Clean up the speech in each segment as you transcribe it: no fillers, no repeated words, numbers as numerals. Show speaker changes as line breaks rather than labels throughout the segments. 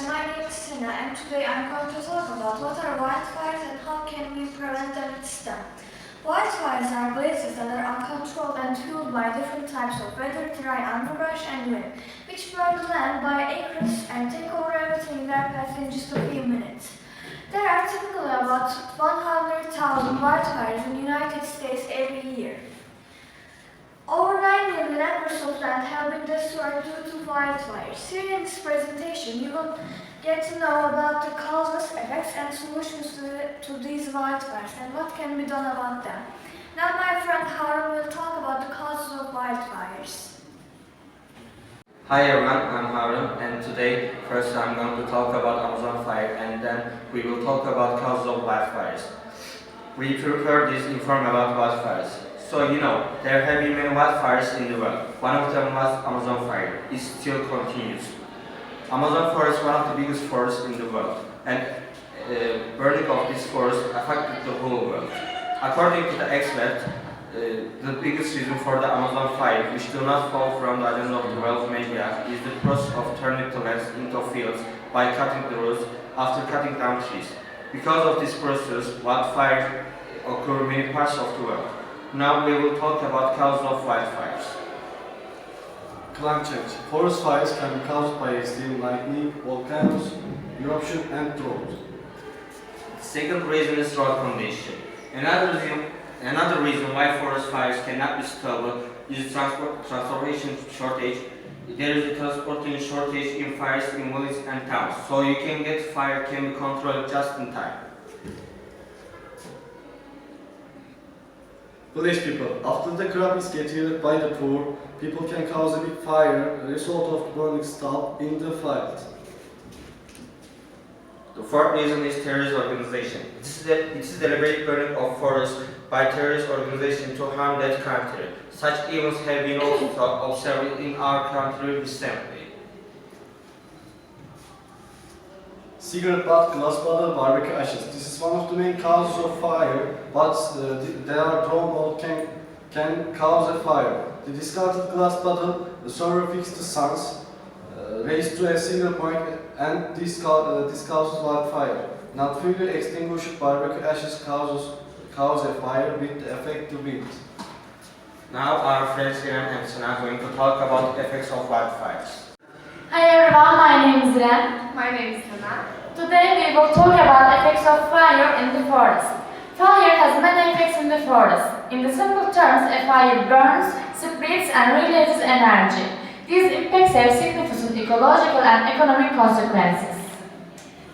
my name is Sina and today I'm going to talk about what are wildfires and how can we prevent them at STEM. Wildfires are blazes that are uncontrolled and fueled by different types of weather, dry underbrush and wind, which burn the land by acres and take over everything in their path in just a few minutes. There are typically about 100,000 wildfires in the United States every year. Over 9 million acres of land have been destroyed due to wildfires. Here in this presentation, you will get to know about the causes, effects, and solutions to these wildfires and what can be done about them. Now my friend Harun will talk about the causes of wildfires.
Hi everyone, I'm Harun and today first I'm going to talk about Amazon fire and then we will talk about causes of wildfires. We prepared this inform about wildfires. So there have been many wildfires in the world. One of them was Amazon fire. It still continues. Amazon forest is one of the biggest forests in the world and burning of this forest affected the whole world. According to the experts, the biggest reason for the Amazon fire, which do not fall from the agenda of the world media, is the process of turning the lands into fields by cutting the roots after cutting down trees. Because of this process, wildfires occur in many parts of the world. Now we will talk about causes of wildfires.
Climate change. Forest fires can be caused by extreme lightning, volcanoes, eruption and drought.
The second reason is road condition. Another reason why forest fires cannot be stopped is transportation shortage. There is a transportation shortage in fires in villages and towns, so you can get fire can be controlled just in time.
Village people. After the crop is gathered by the poor, people can cause a big fire, a result of burning stuff in the field.
The fourth reason is terrorist organization. It is deliberate burning of forests by terrorist organizations to harm that country. Such events have been also observed in our country recently.
Cigarette butt, glass bottle, barbecue ashes. This is one of the main causes of fire, but they are drawn or can cause a fire. The discarded glass bottle, the server fixed the suns, raised to a single point, and this causes wildfire. Not fully extinguished barbecue ashes cause a fire with the effect of wind.
Now our friends Irem and Sana are going to talk about the effects of wildfires.
Hi everyone, my name is Irem.
My name is Hannah.
Today we will talk about effects of fire in the forest. Fire has many effects in the forest. In the simple terms, a fire burns, spreads and releases energy. These impacts have significant ecological and economic consequences.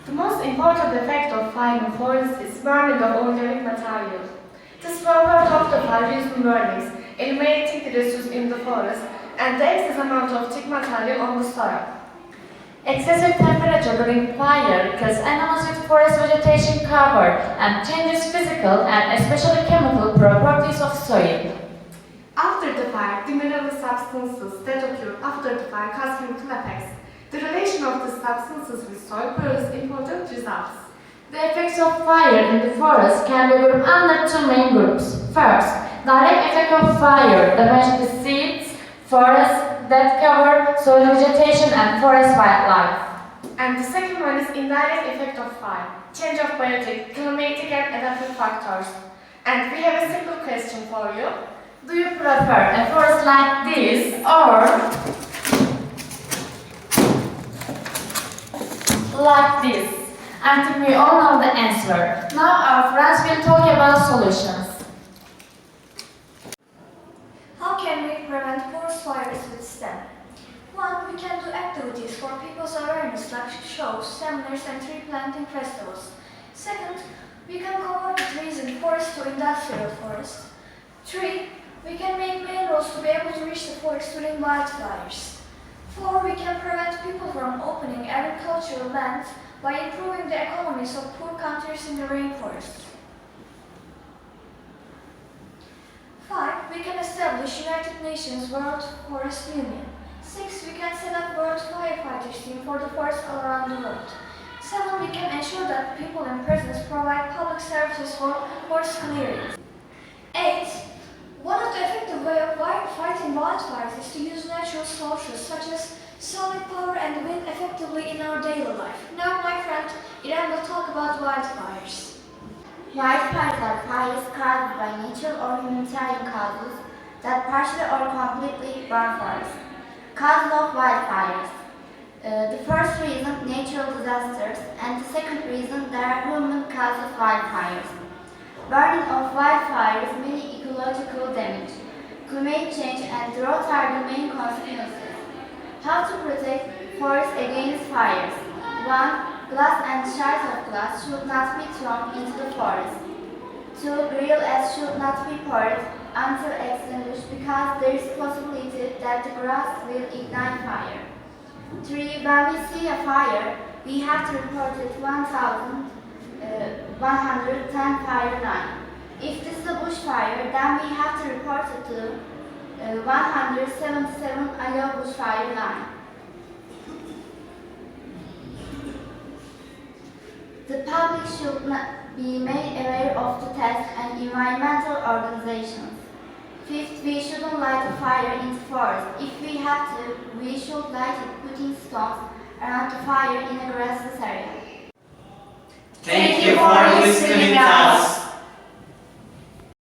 The most important effect of fire in forests is burning of organic material. This one part of the fire is burnings, eliminating the resource in the forest and the excess amount of thick material on the soil.
Excessive temperature during fire kills animals with forest vegetation cover and changes physical and especially chemical properties of soil.
After the fire, the mineral substances that occur after the fire cause chemical effects. The relation of the substances with soil produces important results.
The effects of fire in the forest can be grouped under two main groups. First, direct effect of fire damages the seeds, forests that cover soil vegetation and forest wildlife.
And the second one is indirect effect of fire, change of biotic, climatic and adaptive factors. And we have a simple question for you.
Do you prefer a forest like this or like this? I think we all know the answer. Now our friends will talk about solutions.
How can we prevent forest fires with STEM? 1. We can do activities for people's awareness like shows, seminars and tree planting festivals. 2nd, we can convert the trees in forest to industrial forest. 3. We can make main roads to be able to reach the forest during wildfires. 4. We can prevent people from opening agricultural lands by improving the economies of poor countries in the rainforest. 5. We can establish United Nations World Forest Union. 6. We can set up World Firefighters team for the forests all around the world. 7. We can ensure that people in prisons provide public services for forest clearing. 8. One of the effective way of fighting wildfires is to use natural sources such as solar power and wind effectively in our daily life. Now my friend Irem will talk about wildfires.
Wildfires are fires caused by natural or humanitarian causes that partially or completely burn forests. Causes of wildfires. The first reason, natural disasters, and the second reason, there are human-caused wildfires. Burning of wildfires means ecological damage. Climate change and drought are the main consequences. How to protect forests against fires? 1. Glass and shards of glass should not be thrown into the forest. 2. Grill ash should not be poured until extinguished because there is possibility that the grass will ignite fire. 3. When we see a fire, we have to report it 110 fire line. If this is a bushfire, then we have to report it to 177 IO bushfire line. The public should not be made aware of the test and environmental organizations. 5th, we shouldn't light a fire in the forest. If we have to, we should light it putting stones around the fire in a grassless area.
Thank you for listening to us.